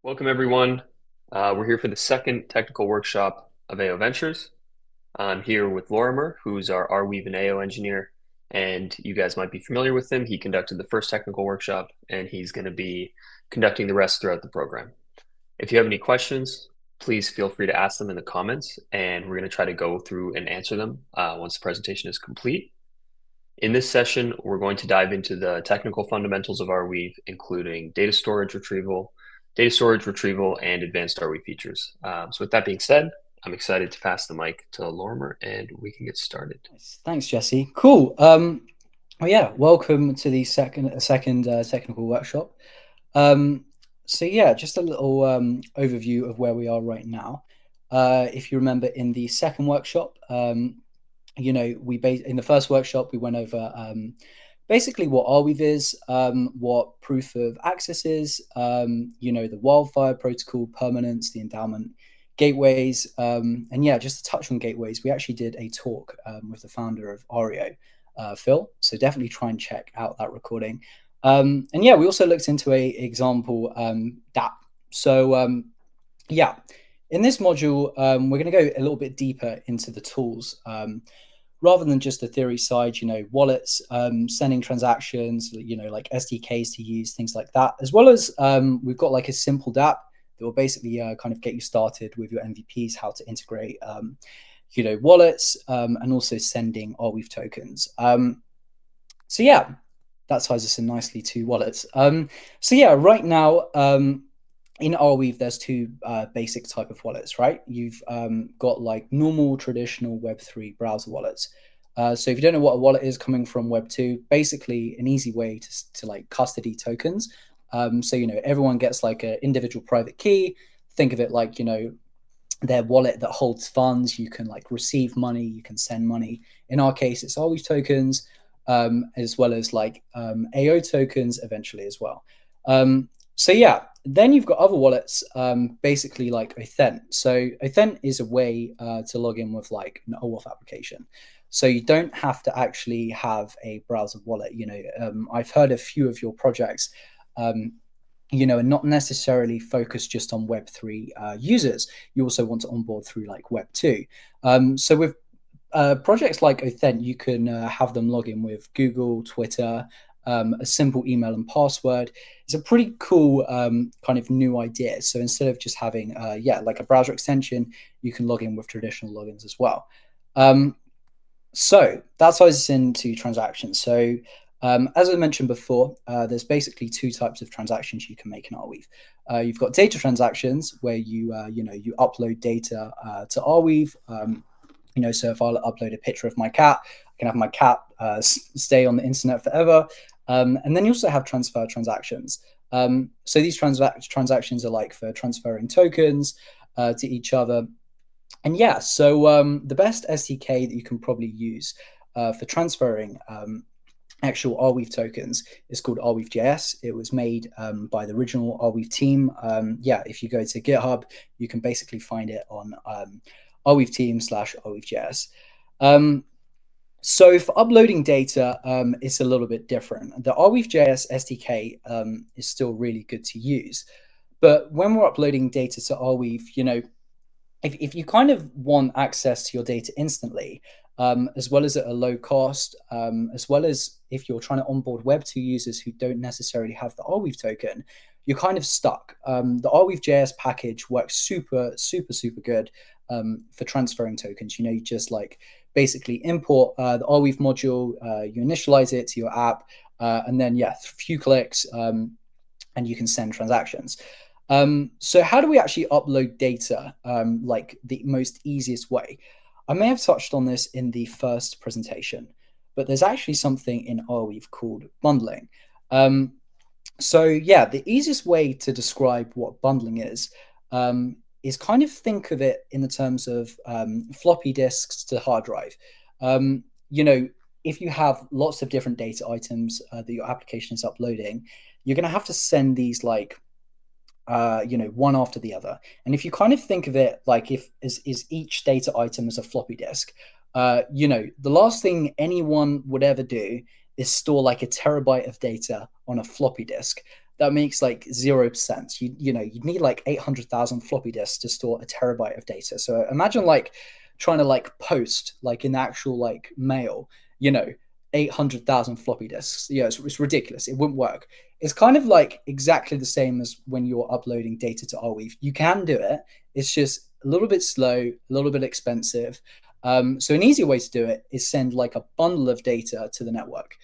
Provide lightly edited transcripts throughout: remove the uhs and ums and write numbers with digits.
Welcome, everyone. We're here for the second technical workshop of AO Ventures. I'm here with Lorimer, who's our Arweave and AO engineer, and you guys might be familiar with him. He conducted the first technical workshop, and he's going to be conducting the rest throughout the program. If you have any questions, please feel free to ask them in the comments, and we're going to try to go through and answer them once the presentation is complete. In this session, we're going to dive into the technical fundamentals of Arweave, including data storage retrieval, and advanced Arweave features. So with that being said, I'm excited to pass the mic to Lorimer and we can get started. Thanks, Jesse. Cool. Well, yeah, welcome to the second technical workshop. So yeah, just a little overview of where we are right now. If you remember, in the second workshop, in the first workshop we went over basically what Arweave is, what proof of access is, the wildfire protocol, permanence, the endowment, gateways, and yeah, just to touch on gateways, we actually did a talk with the founder of Oreo, Phil. So definitely try and check out that recording. And yeah, we also looked into a example DApp. So yeah, in this module, we're going to go a little bit deeper into the tools. Rather than just the theory side, wallets, sending transactions, like SDKs to use, things like that, as well as we've got like a simple DApp that will basically kind of get you started with your MVPs, how to integrate, wallets, and also sending Arweave tokens. So yeah, that ties us in nicely to wallets. So yeah, right now, in Arweave, there's two basic type of wallets, right? You've got like normal traditional Web3 browser wallets. So if you don't know what a wallet is coming from Web2, basically an easy way to like custody tokens. So, everyone gets like an individual private key. Think of it like, their wallet that holds funds. You can like receive money, you can send money. In our case, it's Arweave tokens, as well as like AO tokens eventually as well. So yeah, then you've got other wallets, basically like Authent. So Authent is a way to log in with like an OAuth application. So you don't have to actually have a browser wallet. I've heard a few of your projects, and not necessarily focused just on Web3 users. You also want to onboard through like Web2. So with projects like Authent, you can have them log in with Google, Twitter, a simple email and password. It's a pretty cool kind of new idea. So instead of just having, like a browser extension, you can log in with traditional logins as well. So that ties us into transactions. So as I mentioned before, there's basically two types of transactions you can make in Arweave. You've got data transactions where you upload data to Arweave. So if I upload a picture of my cat, I can have my cat stay on the internet forever. And then you also have transfer transactions. So these transactions are like for transferring tokens to each other. And yeah, so the best SDK that you can probably use for transferring actual Arweave tokens is called Arweave.js. It was made by the original Arweave team. If you go to GitHub, you can basically find it on Arweave team/Arweave.js. So for uploading data, it's a little bit different. The Arweave.js SDK is still really good to use. But when we're uploading data to Arweave, if you kind of want access to your data instantly, as well as at a low cost, as well as if you're trying to onboard Web2 users who don't necessarily have the Arweave token, you're kind of stuck. The Arweave.js package works super, super, super good for transferring tokens. You just like basically import the Arweave module, you initialize it to your app, and then, a few clicks, and you can send transactions. So how do we actually upload data, like the most easiest way? I may have touched on this in the first presentation, but there's actually something in Arweave called bundling. The easiest way to describe what bundling is kind of think of it in the terms of floppy disks to hard drive. If you have lots of different data items that your application is uploading, you're going to have to send these like one after the other. And if you kind of think of it like if is each data item as a floppy disk, the last thing anyone would ever do is store like a terabyte of data on a floppy disk. that makes like 0%. You'd need like 800,000 floppy disks to store a terabyte of data. So imagine like trying to like post like in the actual like mail, you know, 800,000 floppy disks. Yeah, it's ridiculous. It wouldn't work. It's kind of like exactly the same as when you're uploading data to Arweave. You can do it. It's just a little bit slow, a little bit expensive. So an easy way to do it is send like a bundle of data to the network.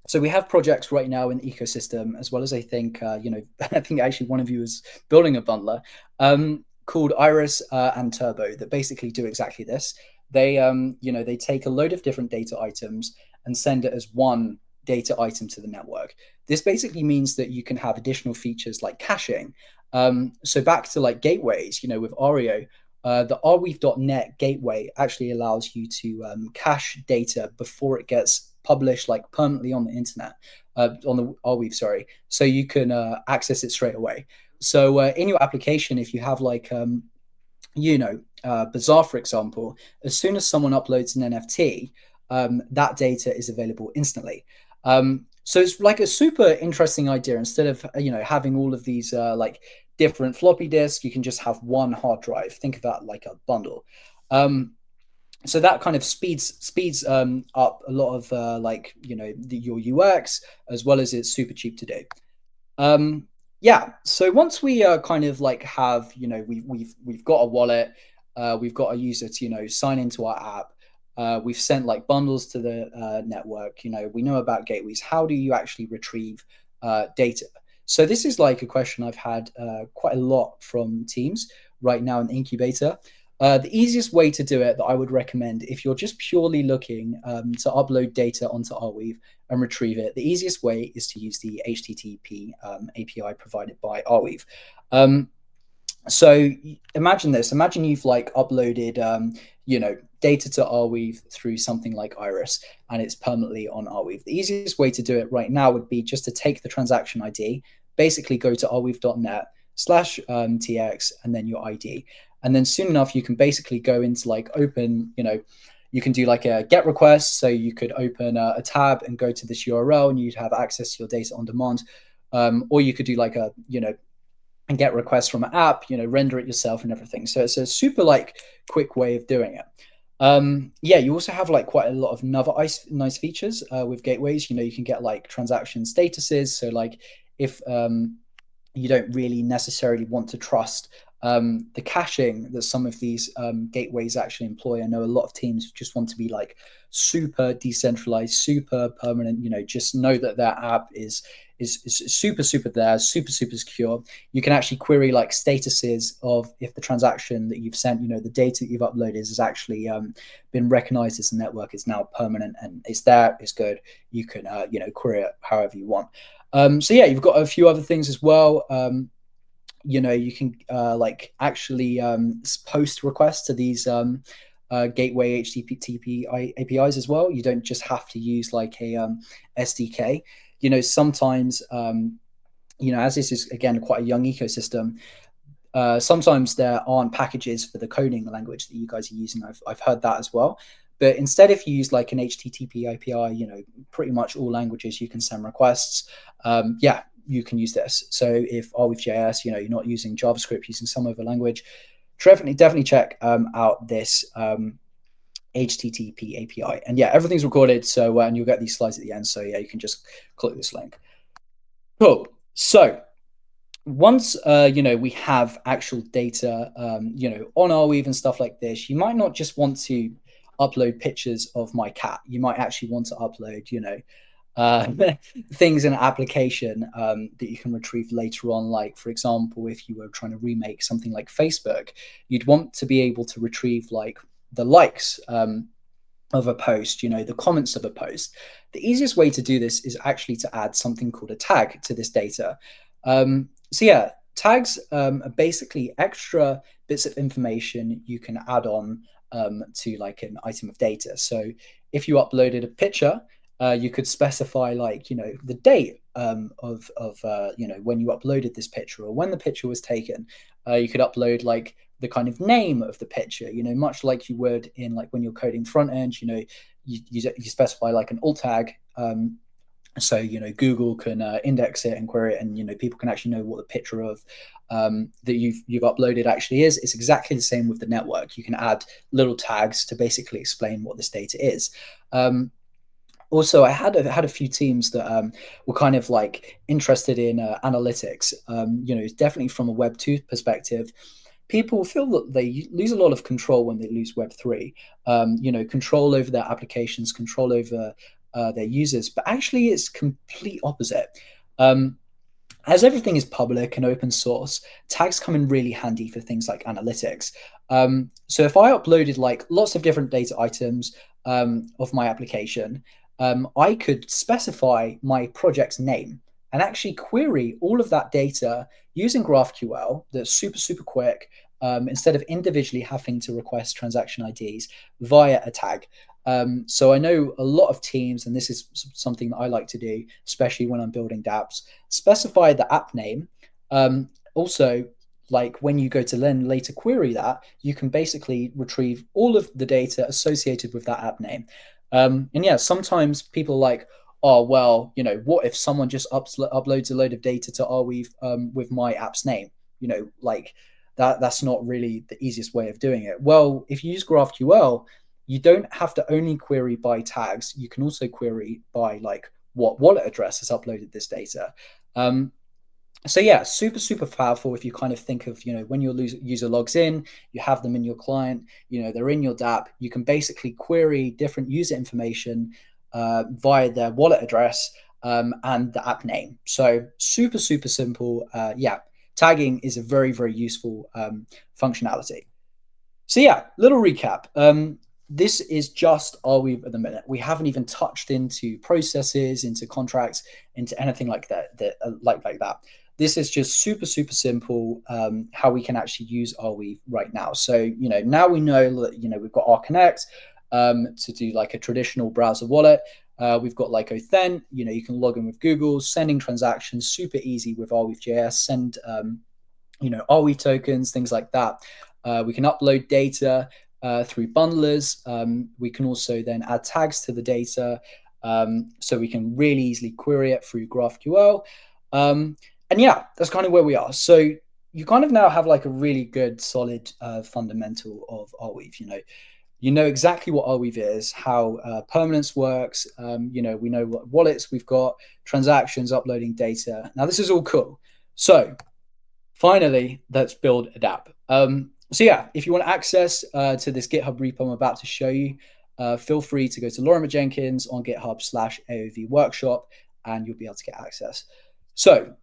So we have projects right now in the ecosystem, as well as I think, I think actually one of you is building a bundler called Iris and Turbo that basically do exactly this. They take a load of different data items and send it as one data item to the network. This basically means that you can have additional features like caching. So back to like gateways, with Ario, the Arweave.net gateway actually allows you to cache data before it gets published like permanently on the internet, on the Arweave, sorry. So you can access it straight away. So in your application, if you have like, Bazaar, for example, as soon as someone uploads an NFT, that data is available instantly. So it's like a super interesting idea. Instead of having all of these like different floppy disks, you can just have one hard drive. Think of that like a bundle. So that kind of speeds up a lot of your UX, as well as it's super cheap to do. Yeah. So once we kind of like have we've got a wallet, we've got a user to sign into our app. We've sent like bundles to the network. We know about gateways. How do you actually retrieve data? So this is like a question I've had quite a lot from teams right now in the incubator. The easiest way to do it that I would recommend, if you're just purely looking to upload data onto Arweave and retrieve it, the easiest way is to use the HTTP API provided by Arweave. So imagine this. Imagine you've like uploaded, data to Arweave through something like Iris, and it's permanently on Arweave. The easiest way to do it right now would be just to take the transaction ID, basically go to arweave.net/tx, and then your ID. And then soon enough, you can basically go into like open, you can do like a GET request. So you could open a tab and go to this URL and you'd have access to your data on demand. Or you could do like a and get requests from an app, render it yourself and everything. So it's a super like quick way of doing it. You also have like quite a lot of nice features with gateways. You can get like transaction statuses. So like if you don't really necessarily want to trust the caching that some of these gateways actually employ. I know a lot of teams just want to be like super decentralized, super permanent, just know that their app is super there, super secure. You can actually query like statuses of if the transaction that you've sent, the data that you've uploaded has actually been recognized as the network is now permanent and it's there, it's good. You can query it however you want. You've got a few other things as well. You can actually post requests to these gateway HTTP APIs as well. You don't just have to use like a SDK. Sometimes, as this is again quite a young ecosystem, sometimes there aren't packages for the coding language that you guys are using. I've heard that as well. But instead, if you use like an HTTP API, pretty much all languages you can send requests. You can use this. So if Arweave.js, you're not using JavaScript, using some other language, definitely check out this HTTP API. And everything's recorded. So and you'll get these slides at the end. So you can just click this link. Cool. So once we have actual data, on Arweave and stuff like this, you might not just want to upload pictures of my cat. You might actually want to upload, things in an application that you can retrieve later on. Like, for example, if you were trying to remake something like Facebook, you'd want to be able to retrieve like the likes of a post, the comments of a post. The easiest way to do this is actually to add something called a tag to this data. Tags are basically extra bits of information you can add on to like an item of data. So if you uploaded a picture, you could specify like, the date of when you uploaded this picture or when the picture was taken. You could upload like the kind of name of the picture, much like you would in like when you're coding front end, you specify like an alt tag So, Google can index it and query it, and, people can actually know what the picture of that you've uploaded actually is. It's exactly the same with the network. You can add little tags to basically explain what this data is. Also, I had a few teams that were kind of like interested in analytics. Definitely from a Web 2 perspective, people feel that they lose a lot of control when they lose Web 3. Control over their applications, control over their users. But actually, it's complete opposite. Um, as everything is public and open source, tags come in really handy for things like analytics. So if I uploaded like lots of different data items of my application, I could specify my project's name and actually query all of that data using GraphQL. That's super, super quick. Instead of individually having to request transaction IDs via a tag. So I know a lot of teams, and this is something that I like to do, especially when I'm building dApps, specify the app name. Also, like when you go to then later query that, you can basically retrieve all of the data associated with that app name. And yeah, sometimes people are like, oh, well, what if someone just uploads a load of data to Arweave with my app's name? Like that's not really the easiest way of doing it. Well, if you use GraphQL, you don't have to only query by tags. You can also query by like what wallet address has uploaded this data. So yeah, super, super powerful if you kind of think of, when your user logs in, you have them in your client, they're in your dApp, you can basically query different user information via their wallet address and the app name. So super, super simple. Yeah, tagging is a very, very useful functionality. So yeah, little recap. This is just Arweave at the minute. We haven't even touched into processes, into contracts, into anything like that. Like that. This is just super, super simple how we can actually use Arweave right now. So, now we know that, we've got our Connect to do like a traditional browser wallet. We've got like Authent, you can log in with Google, sending transactions, super easy with Arweave.js, send, Arweave tokens, things like that. We can upload data through bundlers. We can also then add tags to the data. So we can really easily query it through GraphQL. And yeah, that's kind of where we are. So you kind of now have like a really good, solid fundamental of Arweave. You know exactly what Arweave is, how permanence works. We know what wallets we've got, transactions, uploading data. Now this is all cool. So finally, let's build a dApp. So yeah, if you want access to this GitHub repo I'm about to show you, feel free to go to Lorimer Jenkins on GitHub/AOV workshop, and you'll be able to get access. So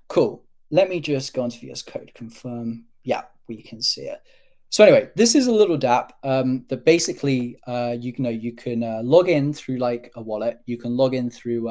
cool. Let me just go onto VS Code, confirm. Yeah, we can see it. So anyway, this is a little dApp that basically you can log in through like a wallet. You can log in through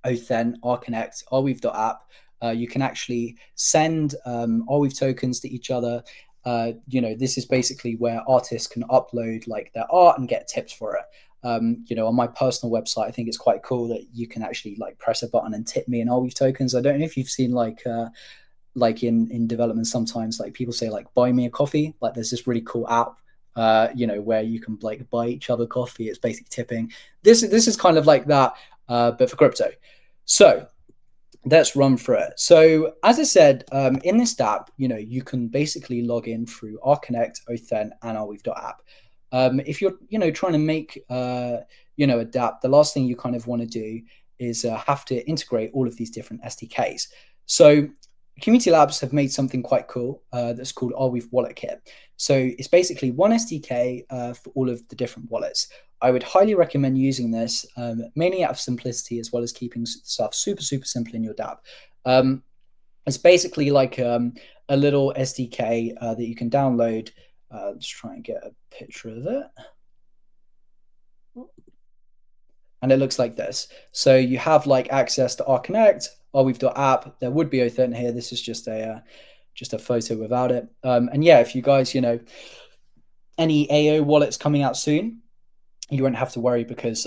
Authent, RConnect, Arweave.app. You can actually send Arweave tokens to each other. This is basically where artists can upload like their art and get tips for it. On my personal website, I think it's quite cool that you can actually like press a button and tip me in Arweave tokens. I don't know if you've seen like in development, sometimes like people say like buy me a coffee. Like there's this really cool app where you can like buy each other coffee. It's basically tipping. This is kind of like that, but for crypto. So let's run through it. So as I said, in this dApp, you can basically log in through RConnect, Authent, and Arweave.app. If you're, trying to make, a dApp, the last thing you kind of want to do is have to integrate all of these different SDKs. So Community Labs have made something quite cool that's called Arweave Wallet Kit. So it's basically one SDK for all of the different wallets. I would highly recommend using this, mainly out of simplicity, as well as keeping stuff super, super simple in your dApp. It's basically like a little SDK that you can download. Let's try and get a picture of it. And it looks like this. So you have like access to RConnect, Arweave.app. There would be Authent here. This is just a photo without it. And yeah, if you guys, any AO wallets coming out soon, you won't have to worry because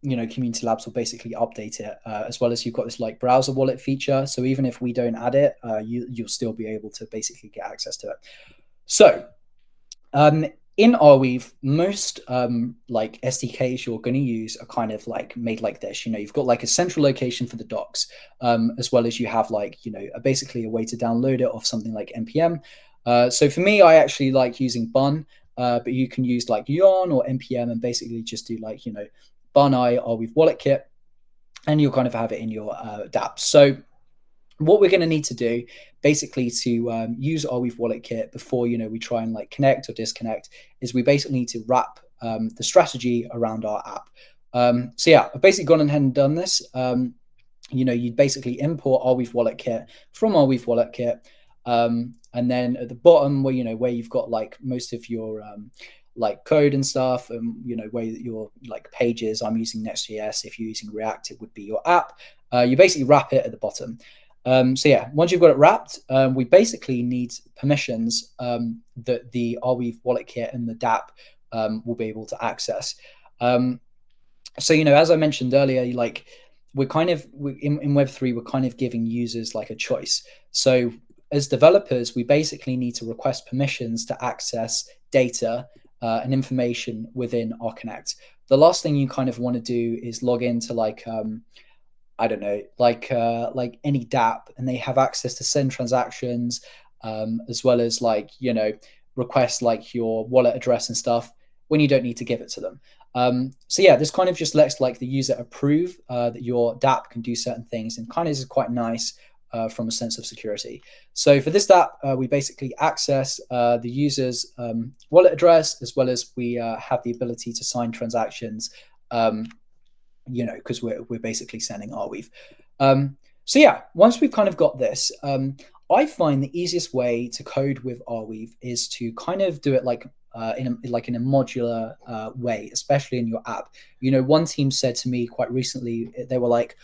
Community Labs will basically update it, as well as you've got this like browser wallet feature. So even if we don't add it, you'll still be able to basically get access to it. So in Arweave, most like SDKs you're going to use are kind of like made like this. You know, you've got like a central location for the docs, as well as you have like, you know, basically a way to download it off something like npm. So for me, I actually like using Bun, but you can use like Yarn or npm and basically just do like, you know, Bun I Arweave wallet kit, and you'll kind of have it in your dApp. So what we're going to need to do basically to use Arweave wallet kit before, you know, we try and like connect or disconnect, is we basically need to wrap the strategy around our app. So yeah, I've basically gone ahead and done this. You know, you'd basically import Arweave wallet kit from Arweave wallet kit, and then at the bottom where, you know, where you've got like most of your like code and stuff, and you know, where your like pages, I'm using Next.js, if you're using React it would be your app. You basically wrap it at the bottom. So yeah, once you've got it wrapped, we basically need permissions that the Arweave wallet kit and the dApp will be able to access. So, you know, as I mentioned earlier, like we're kind of in Web3, we're kind of giving users like a choice. So as developers, we basically need to request permissions to access data and information within our Connect. The last thing you kind of want to do is log into like I don't know, like any dApp, and they have access to send transactions, as well as like, you know, request like your wallet address and stuff when you don't need to give it to them. So yeah, this kind of just lets like the user approve that your dApp can do certain things, and kind of is quite nice from a sense of security. So for this dApp, we basically access the user's wallet address, as well as we have the ability to sign transactions. You know, because we're basically sending Arweave. So yeah, once we've kind of got this, I find the easiest way to code with Arweave is to kind of do it like in a modular way, especially in your app. You know, one team said to me quite recently, they were like,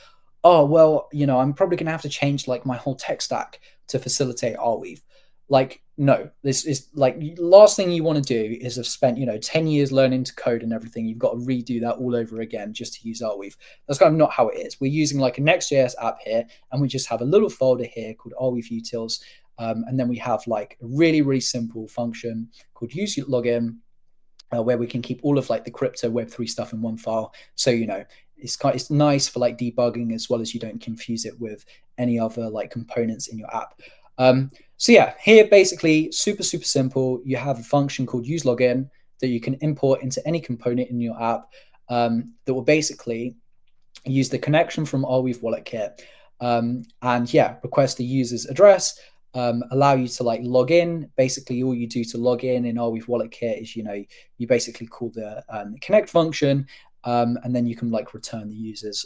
"Oh, well, you know, I'm probably gonna have to change like my whole tech stack to facilitate Arweave." Like, no, this is like last thing you want to do is have spent, you know, 10 years learning to code and everything. You've got to redo that all over again just to use Arweave. That's kind of not how it is. We're using like a Next.js app here, and we just have a little folder here called Arweave utils. And then we have like a really, really simple function called use login, where we can keep all of like the crypto Web3 stuff in one file. So, you know, it's nice for like debugging, as well as you don't confuse it with any other like components in your app. So yeah, here basically super, super simple. You have a function called use login that you can import into any component in your app, that will basically use the connection from Arweave wallet kit, and yeah, request the user's address, allow you to like log in. Basically, all you do to log in Arweave wallet kit is, you know, you basically call the connect function, and then you can like return the user's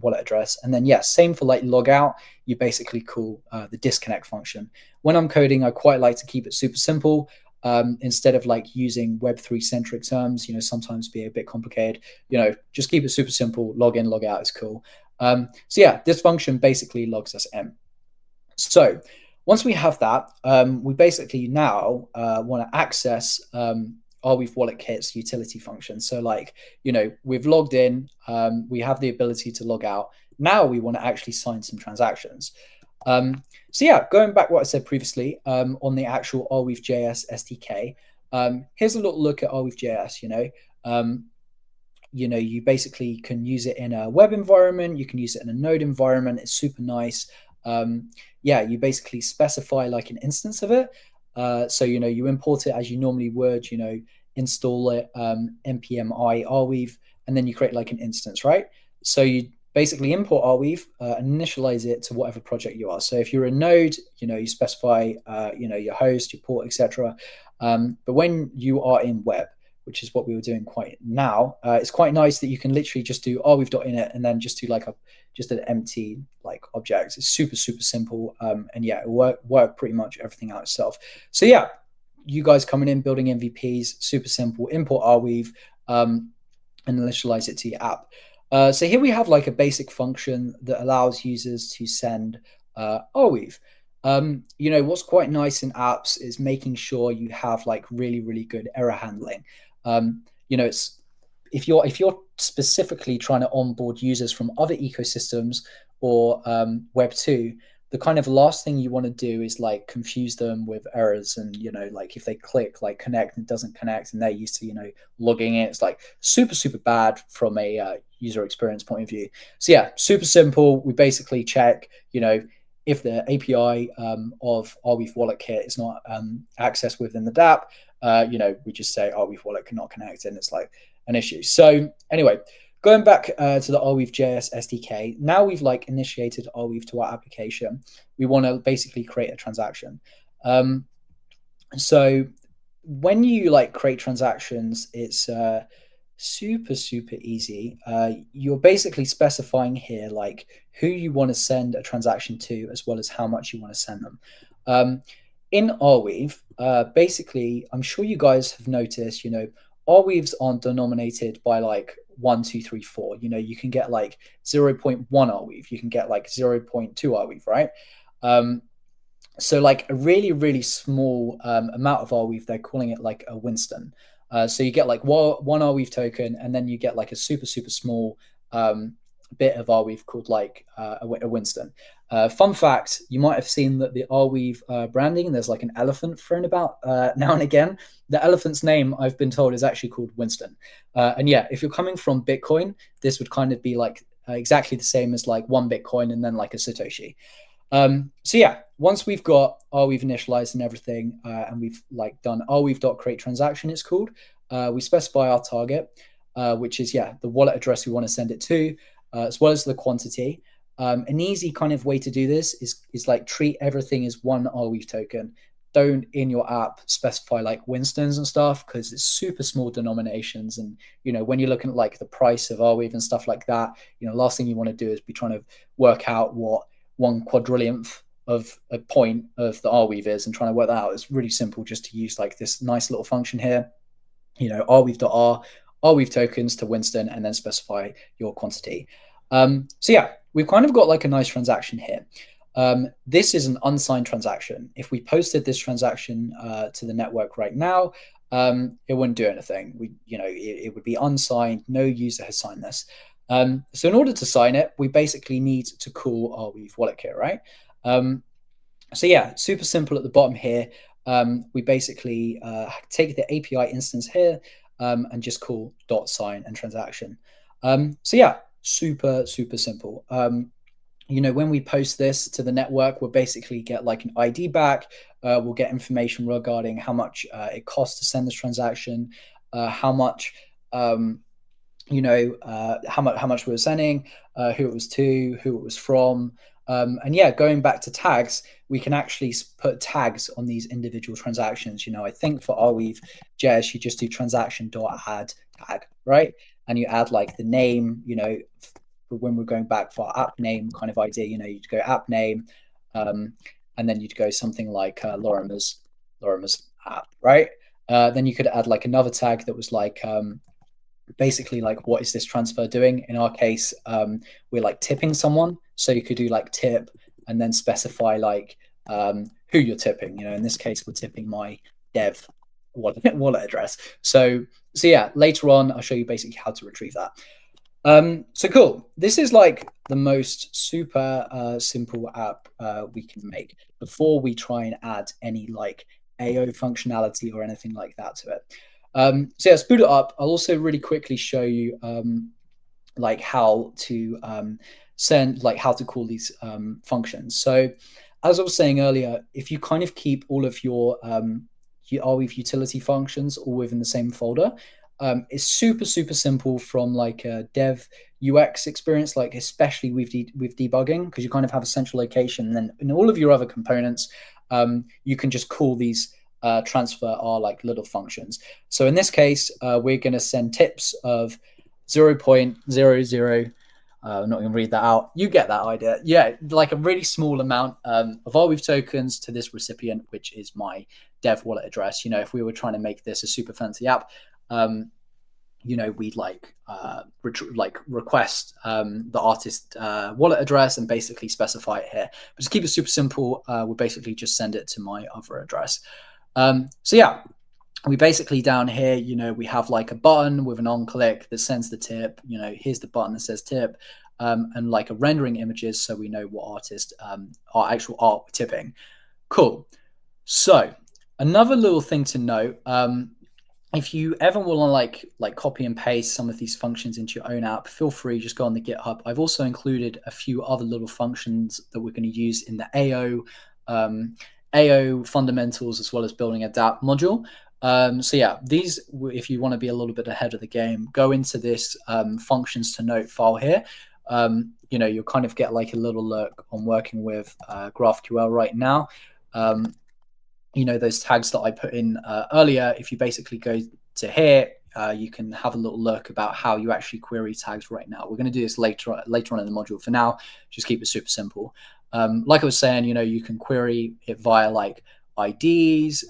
wallet address. And then yeah, same for like log out. You basically call the disconnect function. When I'm coding, I quite like to keep it super simple. Instead of like using Web3 centric terms, you know, sometimes be a bit complicated. You know, just keep it super simple. Log in, log out is cool. So yeah, this function basically logs us in. So once we have that, we basically now want to access Arweave wallet kit's utility function. So like, you know, we've logged in, we have the ability to log out. Now we want to actually sign some transactions. So yeah, going back what I said previously on the actual Arweave.js SDK, here's a little look at Arweave.js. You know, you basically can use it in a web environment, you can use it in a node environment. It's super nice. Yeah, you basically specify like an instance of it. So, you know, you import it as you normally would, you know, install it, npm I Arweave, and then you create like an instance, right? So you basically import Arweave and initialize it to whatever project you are. So if you're a node, you know, you specify, you know, your host, your port, etc. But when you are in web, which is what we were doing quite now, it's quite nice that you can literally just do Arweave.init and then just do like just an empty like object. It's super, super simple. And yeah, it work pretty much everything out itself. So yeah, you guys coming in, building MVPs, super simple, import Arweave, and initialize it to your app. So here we have like a basic function that allows users to send Arweave. You know, what's quite nice in apps is making sure you have like really, really good error handling. You know, it's if you're specifically trying to onboard users from other ecosystems or Web2, the kind of last thing you want to do is like confuse them with errors. And, like if they click like connect and it doesn't connect and they're used to, logging in, it's like super, super bad from a user experience point of view. So yeah, super simple. We basically check, if the API of Arweave Wallet Kit is not accessed within the dApp, we just say Arweave Wallet cannot connect, and it's like an issue. So anyway, going back to the Arweave.js SDK, now we've like initiated Arweave to our application. We want to basically create a transaction. So when you like create transactions, it's super, super easy. You're basically specifying here like who you want to send a transaction to, as well as how much you want to send them. In Arweave, basically, I'm sure you guys have noticed, Arweaves aren't denominated by like 1, 2, 3, 4. You can get like 0.1 Arweave, you can get like 0.2 Arweave, right? So like a really, really small amount of Arweave, they're calling it like a Winston. So you get like one Arweave token, and then you get like a super, super small bit of Arweave called like a Winston. Fun fact, you might have seen that the Arweave branding, there's like an elephant thrown about now and again. The elephant's name, I've been told, is actually called Winston. And yeah, if you're coming from Bitcoin, this would kind of be like exactly the same as like one Bitcoin and then like a Satoshi. So yeah, once we've got Arweave initialized and everything, and we've like done Arweave.create transaction, it's called, we specify our target, which is, yeah, the wallet address we want to send it to, as well as the quantity. An easy kind of way to do this is like treat everything as one Arweave token. Don't in your app specify like Winstons and stuff, because it's super small denominations. And, when you're looking at like the price of Arweave and stuff like that, last thing you want to do is be trying to work out what 1/4 of a point of the Arweave is and trying to work that out. It's really simple just to use like this nice little function here, Arweave.r, Arweave tokens to Winston, and then specify your quantity. So yeah, we've kind of got like a nice transaction here. This is an unsigned transaction. If we posted this transaction to the network right now, it wouldn't do anything. It would be unsigned. No user has signed this. So in order to sign it, we basically need to call Arweave Wallet Kit, right? So yeah, super simple at the bottom here. We basically take the API instance here and just call .sign and transaction. So yeah, super, super simple. When we post this to the network, we'll basically get like an ID back. We'll get information regarding how much it costs to send this transaction, how much how much we were sending, who it was to, who it was from. And yeah, going back to tags, we can actually put tags on these individual transactions. I think for Arweave.js, you just do transaction.add tag, right? And you add like the name, when we're going back for our app name kind of idea, you'd go app name, and then you'd go something like Lorimer's app, right? Then you could add like another tag that was like, basically like, what is this transfer doing? In our case, we're like tipping someone, so you could do like tip and then specify like who you're tipping. In this case, we're tipping my dev wallet address. So yeah, later on I'll show you basically how to retrieve that. So cool. This is like the most super simple app we can make before we try and add any like AO functionality or anything like that to it. So yeah, boot it up. I'll also really quickly show you like how to how to call these functions. So as I was saying earlier, if you kind of keep all of your Arweave utility functions all within the same folder, it's super, super simple from like a dev UX experience, like especially with debugging, because you kind of have a central location. And then in all of your other components, you can just call these transfer R like little functions. So in this case, we're going to send tips of 0.00. I'm not going to read that out. You get that idea. Yeah, like a really small amount of Arweave tokens to this recipient, which is my dev wallet address. If we were trying to make this a super fancy app, we'd like request the artist wallet address and basically specify it here. But to keep it super simple, we'll basically just send it to my other address. So yeah, we basically down here, we have like a button with an on click that sends the tip. Here's the button that says tip. and like a rendering images, so we know what artist our actual art we're tipping. Cool. So another little thing to note, if you ever want to like copy and paste some of these functions into your own app, feel free, just go on the GitHub. I've also included a few other little functions that we're going to use in the AO fundamentals, as well as building a dApp module. So yeah, these, if you want to be a little bit ahead of the game, go into this functions to note file here. You'll kind of get like a little look on working with GraphQL right now. Those tags that I put in earlier, if you basically go to here, you can have a little look about how you actually query tags right now. We're going to do this later on in the module. For now, just keep it super simple. Like I was saying, you can query it via like IDs.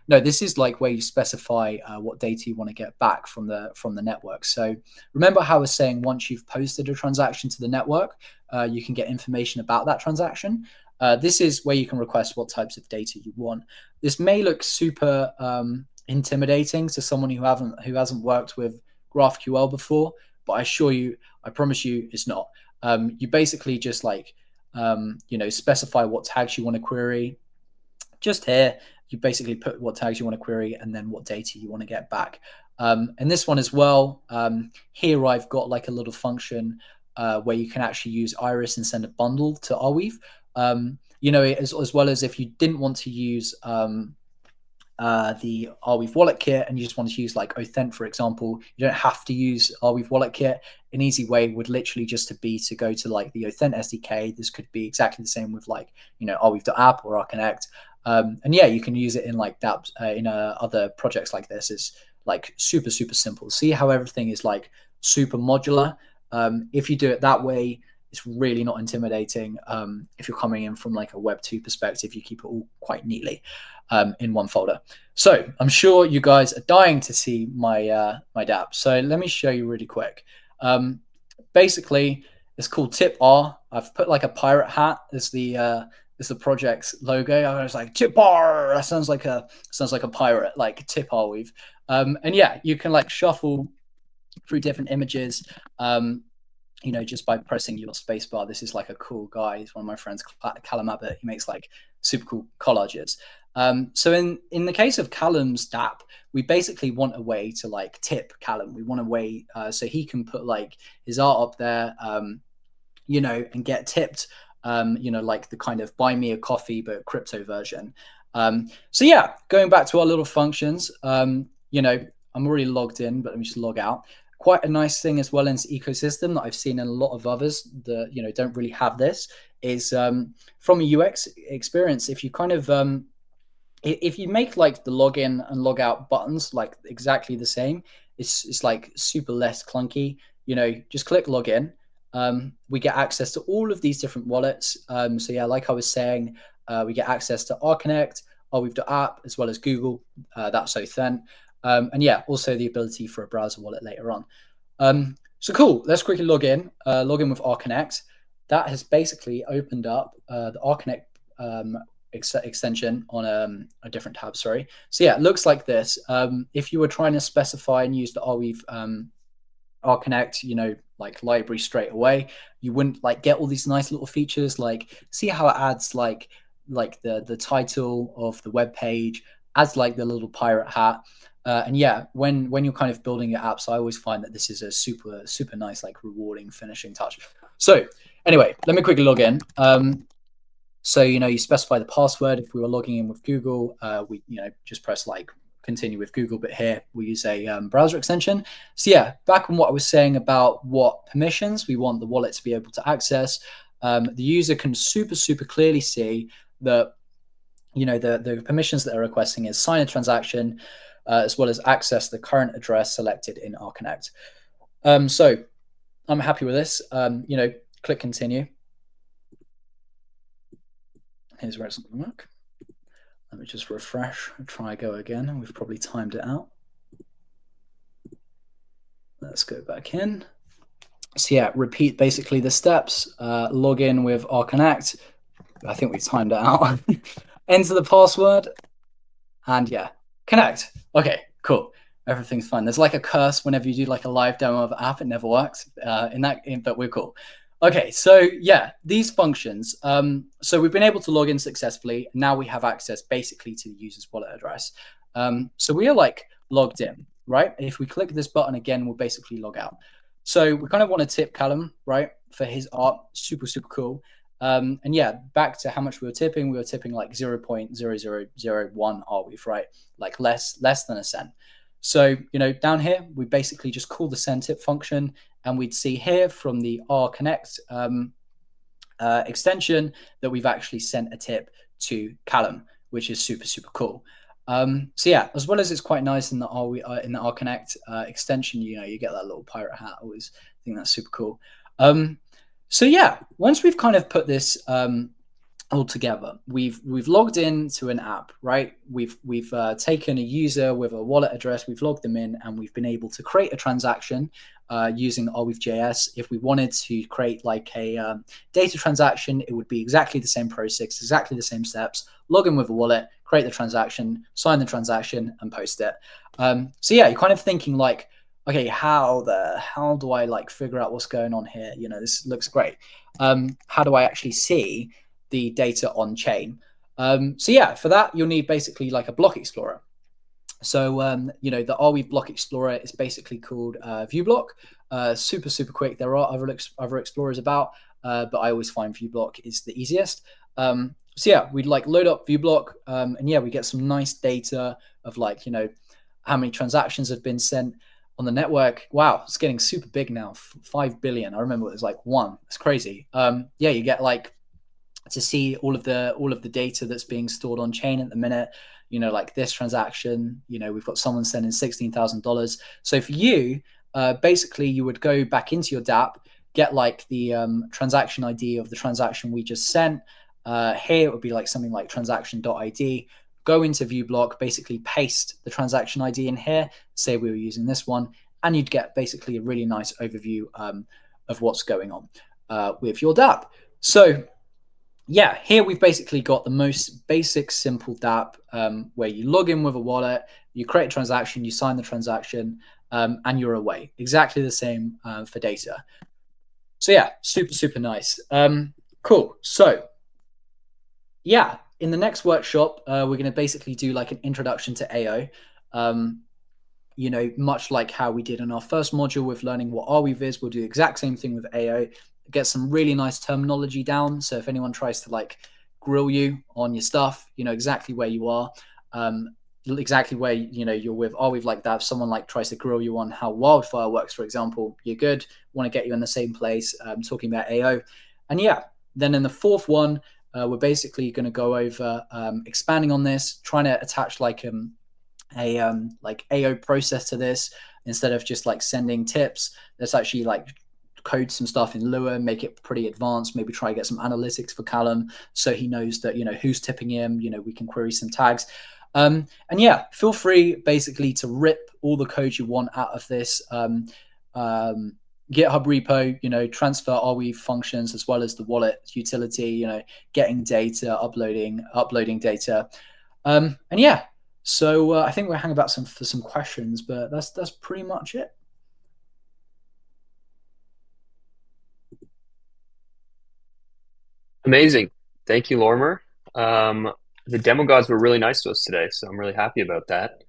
This is like where you specify what data you want to get back from the network. So remember how I was saying, once you've posted a transaction to the network, you can get information about that transaction. This is where you can request what types of data you want. This may look super intimidating to someone who hasn't worked with GraphQL before, but I promise you, it's not. You basically just specify what tags you want to query. Just here, you basically put what tags you want to query and then what data you want to get back. And this one as well, here I've got like a little function where you can actually use Iris and send a bundle to Arweave. As well as if you didn't want to use the Arweave Wallet Kit and you just want to use like Authent, for example, you don't have to use Arweave Wallet Kit. An easy way would literally just to go to like the Authent SDK. This could be exactly the same with like, Arweave.app or Arconnect. And yeah, you can use it in like dApps in other projects like this. Is like super, super simple. See how everything is like super modular. If you do it that way, it's really not intimidating. If you're coming in from like a Web 2 perspective, you keep it all quite neatly in one folder. So I'm sure you guys are dying to see my my dApp. So let me show you really quick. Basically, it's called Tip R. I've put like a pirate hat as the project's logo. I was like, Tip R. That sounds like a pirate, like Tip Arweave. And yeah, you can like shuffle through different images. Just by pressing your spacebar. This is like a cool guy. He's one of my friends, Callum Abbott. He makes like super cool collages. So in the case of Callum's dApp, we basically want a way to like tip Callum. We want a way so he can put like his art up there, and get tipped. Like the kind of buy me a coffee but crypto version. So yeah, going back to our little functions. I'm already logged in, but let me just log out. Quite a nice thing as well in this ecosystem that I've seen in a lot of others that don't really have this is from a UX experience. If you kind of if you make like the login and log out buttons like exactly the same, it's like super less clunky. Just click login. We get access to all of these different wallets. So yeah, like I was saying, we get access to Arconnect, Arweave.app, as well as Google. That's Authent. And yeah, also the ability for a browser wallet later on. So cool. Let's quickly log in with Arconnect. That has basically opened up the Arconnect extension on a different tab. Sorry. So yeah, it looks like this. If you were trying to specify and use the Arweave Arconnect, like library straight away, you wouldn't like get all these nice little features. Like see how it adds like the title of the web page, adds like the little pirate hat. And yeah, when you're kind of building your apps, I always find that this is a super, super nice, like rewarding finishing touch. So anyway, let me quickly log in. So, you specify the password. If we were logging in with Google, we, just press like continue with Google, but here we use a browser extension. So yeah, back on what I was saying about what permissions we want the wallet to be able to access. The user can super, super clearly see that, the permissions that they're requesting is sign a transaction, as well as access the current address selected in Arconnect. So I'm happy with this. Click continue. Here's where it's going to work. Let me just refresh and try go again. We've probably timed it out. Let's go back in. So yeah, repeat basically the steps. Log in with Arconnect. I think we've timed it out. Enter the password. And yeah, connect. Okay, cool. Everything's fine. There's like a curse whenever you do like a live demo of an app, it never works. But we're cool. Okay, so yeah, these functions. So we've been able to log in successfully. Now we have access basically to the user's wallet address. So we are like logged in, right? If we click this button again, we'll basically log out. So we kind of want to tip Callum, right, for his art. Super, super cool. And yeah, back to how much we were tipping like 0.0001 Arweave, right? Like less than a cent. So, down here, we basically just call the send tip function, and we'd see here from the rconnect extension that we've actually sent a tip to Callum, which is super, super cool. So yeah, as well as it's quite nice in the rconnect extension, you get that little pirate hat. Always think that's super cool. So yeah, once we've kind of put this all together, we've logged into an app, right? We've taken a user with a wallet address, we've logged them in, and we've been able to create a transaction using Arweave.js. If we wanted to create like a data transaction, it would be exactly the same process, exactly the same steps. Log in with a wallet, create the transaction, sign the transaction, and post it. So yeah, you're kind of thinking like, okay, how do I like figure out what's going on here? This looks great. How do I actually see the data on chain? So yeah, for that, you'll need basically like a block explorer. So, the Arweave block explorer is basically called ViewBlock. Super, super quick. There are other explorers about, but I always find ViewBlock is the easiest. So yeah, we'd like load up ViewBlock, and yeah, we get some nice data of like, how many transactions have been sent on the network. Wow, it's getting super big now. 5 billion. I remember it was like 1. It's crazy. Yeah, you get like to see all of the data that's being stored on chain at the minute. Like this transaction, we've got someone sending $16,000. So for you, basically you would go back into your dApp, get like the transaction ID of the transaction we just sent. Here it would be like something like transaction.id. Go into ViewBlock, basically paste the transaction ID in here, say we were using this one, and you'd get basically a really nice overview of what's going on with your dApp. So yeah, here we've basically got the most basic, simple dApp where you log in with a wallet, you create a transaction, you sign the transaction, and you're away. Exactly the same for data. So yeah, super, super nice. Cool. So yeah, in the next workshop, we're going to basically do like an introduction to AO. Much like how we did in our first module with learning what Arweave is, we'll do the exact same thing with AO. Get some really nice terminology down. So if anyone tries to like grill you on your stuff, you know exactly where you are, exactly where you're with Arweave like that. If someone like tries to grill you on how Wildfire works, for example, you're good. Want to get you in the same place, talking about AO. And yeah, then in the fourth one, we're basically going to go over expanding on this, trying to attach like like AO process to this instead of just like sending tips. Let's actually like code some stuff in Lua, make it pretty advanced, maybe try to get some analytics for Callum so he knows that who's tipping him. We can query some tags. And yeah, feel free basically to rip all the code you want out of this GitHub repo, transfer Arweave functions as well as the wallet utility, getting data, uploading data. And yeah, so I think we're hanging about for some questions, but that's pretty much it. Amazing. Thank you, Lorimer. The demo gods were really nice to us today, so I'm really happy about that.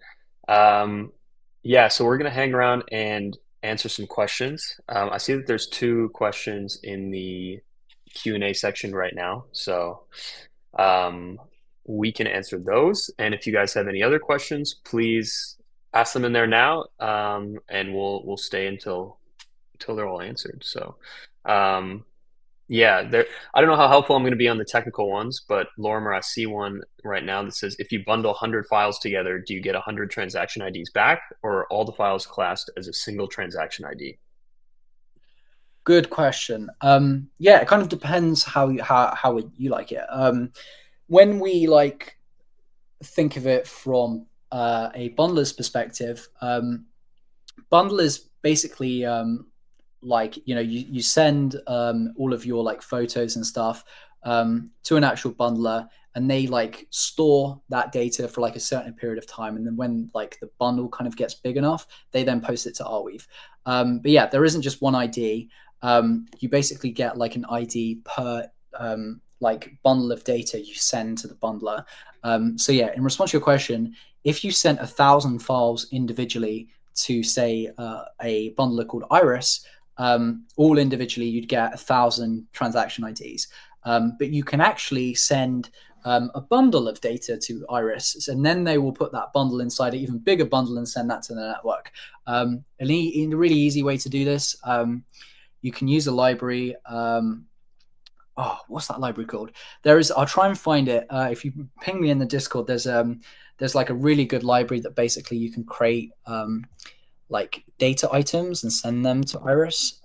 Yeah, so we're going to hang around and answer some questions. I see that there's 2 questions in the Q&A section right now, so we can answer those. And if you guys have any other questions, please ask them in there now, and we'll stay until they're all answered. So yeah, I don't know how helpful I'm going to be on the technical ones, but Lorimer, I see one right now that says, if you bundle 100 files together, do you get 100 transaction IDs back, or are all the files classed as a single transaction ID? Good question. Yeah, it kind of depends how you like it. When we like think of it from a bundler's perspective, bundle is basically like you send all of your like photos and stuff to an actual bundler, and they like store that data for like a certain period of time, and then when like the bundle kind of gets big enough, they then post it to Arweave. But yeah, there isn't just one ID. You basically get like an ID per like bundle of data you send to the bundler. So yeah, in response to your question, if you sent 1,000 files individually to say a bundler called Iris, all individually you'd get 1,000 transaction IDs. But you can actually send a bundle of data to Iris, and then they will put that bundle inside an even bigger bundle and send that to the network. A really easy way to do this, you can use a library. What's that library called? I'll try and find it. If you ping me in the Discord, there's like a really good library that basically you can create like data items and send them to Iris.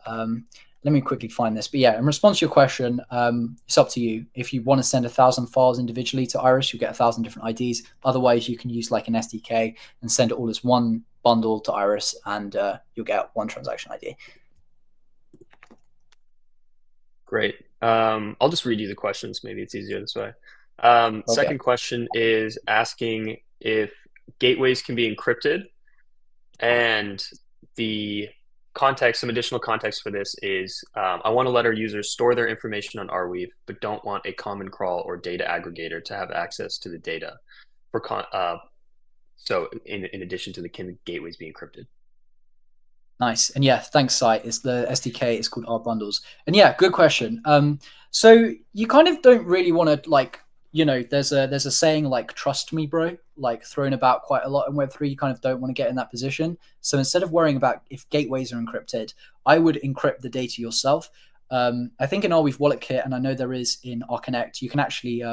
Let me quickly find this. But yeah, in response to your question, it's up to you. If you want to send 1,000 files individually to Iris, you get 1,000 different IDs. Otherwise, you can use like an SDK and send it all as one bundle to Iris, and you'll get one transaction ID. Great. I'll just read you the questions. Maybe it's easier this way. Second question is asking if gateways can be encrypted, and some additional context for this is I want to let our users store their information on Arweave, but don't want a common crawl or data aggregator to have access to the data. So in addition to the gateways being encrypted. Nice. And yeah, thanks, Sai. It's the SDK. It's called R Bundles. And yeah, good question. So you kind of don't really want to like, there's a saying like "trust me, bro," like thrown about quite a lot in Web3. You kind of don't want to get in that position. So instead of worrying about if gateways are encrypted, I would encrypt the data yourself. I think in Arweave Wallet Kit, and I know there is in RConnect, you can actually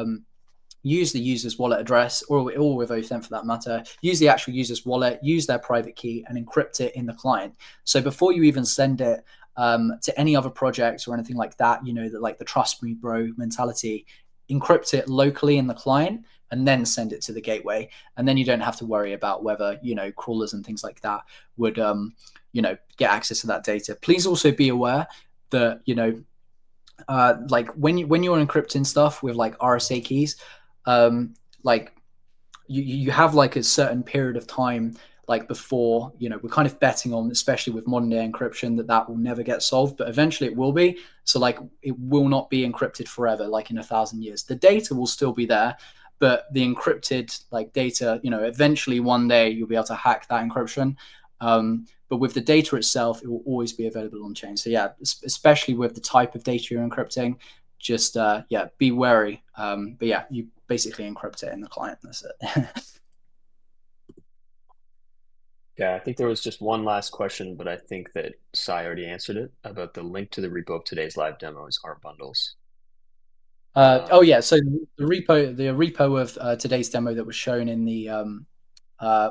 use the user's wallet address, or with Othent for that matter, use the actual user's wallet, use their private key, and encrypt it in the client. So before you even send it to any other projects or anything like that, that like the trust me, bro mentality, encrypt it locally in the client and then send it to the gateway. And then you don't have to worry about whether, crawlers and things like that would, get access to that data. Please also be aware that, like when you're encrypting stuff with like RSA keys, like you have like a certain period of time like before, we're kind of betting on, especially with modern day encryption, that will never get solved, but eventually it will be. So like it will not be encrypted forever, like in 1,000 years. The data will still be there, but the encrypted like data, eventually one day you'll be able to hack that encryption. But with the data itself, it will always be available on chain. So yeah, especially with the type of data you're encrypting, just be wary. But yeah, you basically encrypt it in the client. That's it. Yeah, I think there was just one last question, but I think that Sai already answered it about the link to the repo of today's live demo is R Bundles. Yeah, so the repo of today's demo that was shown in the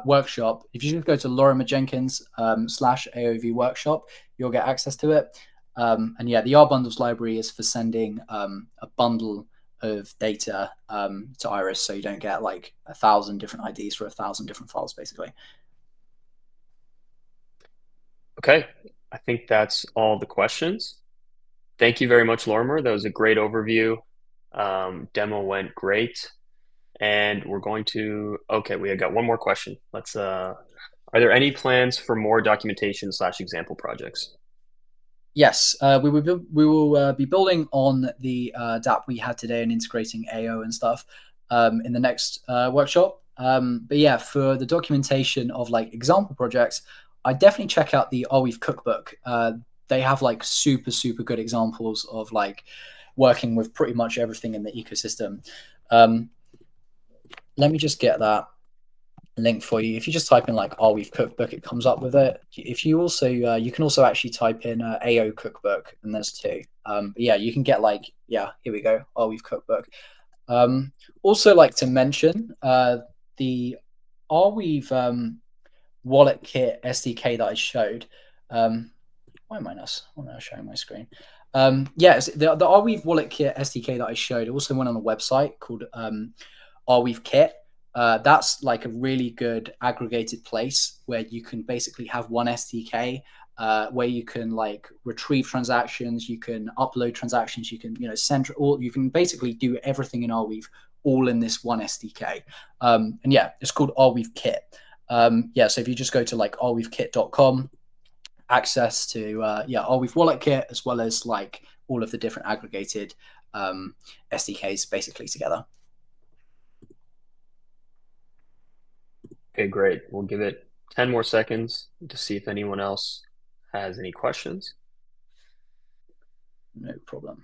workshop, if you just go to Lorimer Jenkins /AOV workshop, you'll get access to it. And yeah, the R Bundles library is for sending a bundle of data to Iris, so you don't get like 1,000 different IDs for 1,000 different files, basically. Okay, I think that's all the questions. Thank you very much, Lorimer. That was a great overview. Demo went great. And we're going to, okay, we have got one more question. Are there any plans for more documentation / example projects? Yes, we will be building on the DApp we had today and integrating AO and stuff in the next workshop. But yeah, for the documentation of like example projects, I definitely check out the Arweave cookbook. They have like super good examples of like working with pretty much everything in the ecosystem. Let me just get that link for you. If you just type in like Arweave cookbook, it comes up with it. If you also you can also actually type in AO cookbook, and there's two. But yeah, you can get like, yeah, here we go, Arweave cookbook. Also like to mention the Arweave wallet kit SDK that I showed. Why am I not showing my screen? Yes, the Arweave wallet kit SDK that I showed, it also went on a website called Arweave Kit. That's like a really good aggregated place where you can basically have one SDK where you can like retrieve transactions, you can upload transactions, you can send all, you can basically do everything in Arweave all in this one SDK. And yeah, it's called Arweave Kit. Yeah, so if you just go to like arweavekit.com, access to Arweave Wallet Kit, as well as like all of the different aggregated SDKs basically together. Okay, great. We'll give it 10 more seconds to see if anyone else has any questions. No problem.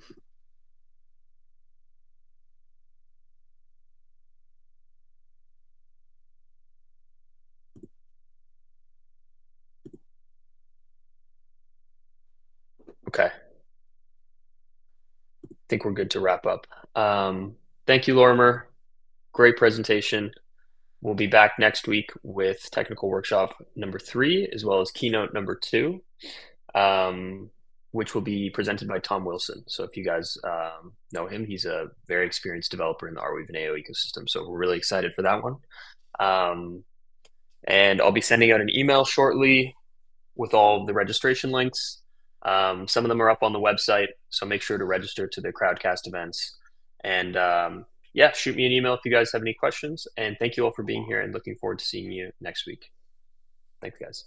Okay. I think we're good to wrap up. Thank you, Lorimer. Great presentation. We'll be back next week with technical workshop number 3, as well as keynote number 2, which will be presented by Tom Wilson. So if you guys know him, he's a very experienced developer in the Arweave and AO ecosystem. So we're really excited for that one. And I'll be sending out an email shortly with all the registration links. Some of them are up on the website, so make sure to register to the Crowdcast events. And yeah, shoot me an email if you guys have any questions. And thank you all for being here, and looking forward to seeing you next week. Thanks, guys.